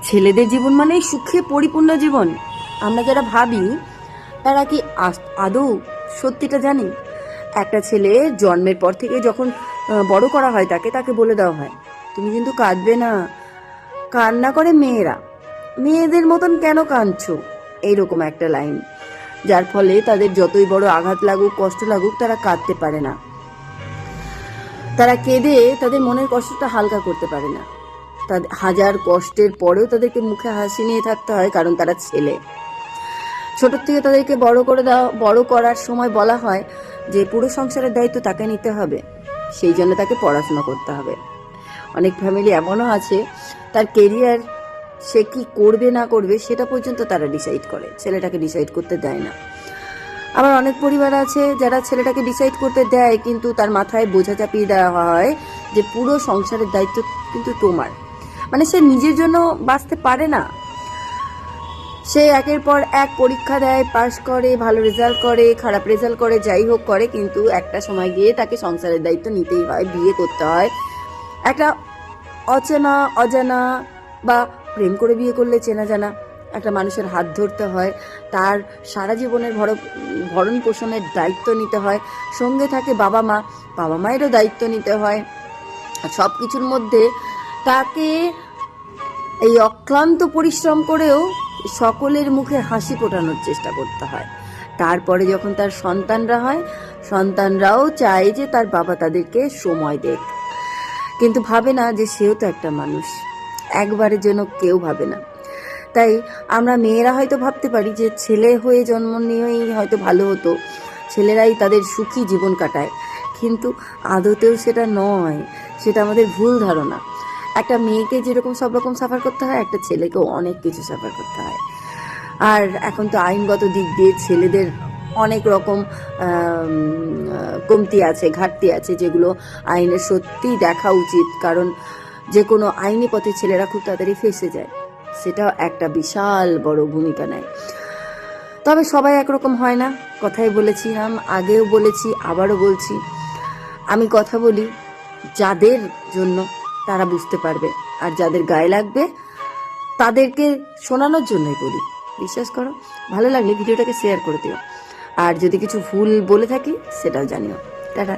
ছেলেদের জীবন মানেই সুখে পরিপূর্ণ জীবন। আমরা যারা ভাবি তারা কি আদৌ সত্যিটা জানি? একটা ছেলে জন্মের পর থেকে যখন বড় করা হয় তাকে তাকে বলে দেওয়া হয়, তুমি কিন্তু কাঁদবে না। কান্না করে মেয়েরা, মেয়েদের মতন কেন কাঁদছো, এইরকম একটা লাইন, যার ফলে তাদের যতই বড় আঘাত লাগুক, কষ্ট লাগুক, তারা কাঁদতে পারে না। তারা কেঁদে তাদের মনের কষ্টটা হালকা করতে পারে না। তাদের হাজার কষ্টের পরেও তাদেরকে মুখে হাসি নিয়ে থাকতে হয়, কারণ তারা ছেলে। ছোট থেকে তাদেরকে বড় করার সময় বলা হয় যে পুরো সংসারের দায়িত্ব তাকে নিতে হবে, সেই জন্য তাকে পড়াশোনা করতে হবে। অনেক ফ্যামিলি এমনও আছে, তার কেরিয়ার সে কি করবে না করবে সেটা পর্যন্ত তারা ডিসাইড করে, ছেলেটাকে ডিসাইড করতে দেয় না। আবার অনেক পরিবার আছে যারা ছেলেটাকে ডিসাইড করতে দেয়, কিন্তু তার মাথায় বোঝা চাপিয়ে দেওয়া হয় যে পুরো সংসারের দায়িত্ব কিন্তু তোমার। মানে সে নিজের জন্য বাঁচতে পারে না। সে একের পর এক পরীক্ষা দেয়, পাশ করে, ভালো রেজাল্ট করে, খারাপ রেজাল্ট করে, যাই হোক করে, কিন্তু একটা সময় গিয়ে তাকে সংসারের দায়িত্ব নিতেই হয়, বিয়ে করতে হয়। একটা অজানা বা প্রেম করে বিয়ে করলে চেনা জানা একটা মানুষের হাত ধরতে হয়, তার সারা জীবনের ভরণ পোষণের দায়িত্ব নিতে হয়, সঙ্গে থাকে বাবা মায়েরও দায়িত্ব নিতে হয়। সব কিছুর মধ্যে তাকে এই অক্লান্ত পরিশ্রম করেও সকলের মুখে হাসি ফোটানোর চেষ্টা করতে হয়। তারপরে যখন তার সন্তানরা হয়, সন্তানরাও চায় যে তার বাবা তাদেরকে সময় দেখ, কিন্তু ভাবে না যে সেও তো একটা মানুষ। একবারের জন্য কেউ ভাবে না। তাই আমরা মেয়েরা হয়তো ভাবতে পারি যে ছেলে হয়ে জন্ম নিয়েই হয়তো ভালো হতো, ছেলেরাই তাদের সুখী জীবন কাটায়, কিন্তু আদতেও সেটা নয়। সেটা আমাদের ভুল ধারণা। একটা মেয়েকে যেরকম সব রকম সাফার করতে হয়, একটা ছেলেকেও অনেক কিছু সাফার করতে হয়। আর এখন তো আইনগত দিক দিয়ে ছেলেদের অনেক রকম কমতি আছে, ঘাটতি আছে, যেগুলো আইনের সত্যিই দেখা উচিত, কারণ যে কোনো আইনি পথে ছেলেরা খুব তাড়াতাড়ি ফেঁসে যায়, সেটা একটা বিশাল বড় ভূমিকা নেয়। তবে সবাই একরকম হয় না, কথাই বলেছিলাম, আগেও বলেছি, আবারও বলছি। আমি কথা বলি যাদের জন্য, তারা বুঝতে পারবে, আর যাদের গায়ে লাগবে তাদেরকে শোনানোর জন্যই বলি। বিশ্বাস করো, ভালো লাগলে ভিডিওটাকে শেয়ার করে দিও, আর যদি কিছু ভুল বলে থাকি সেটাও জানিও। টাটা।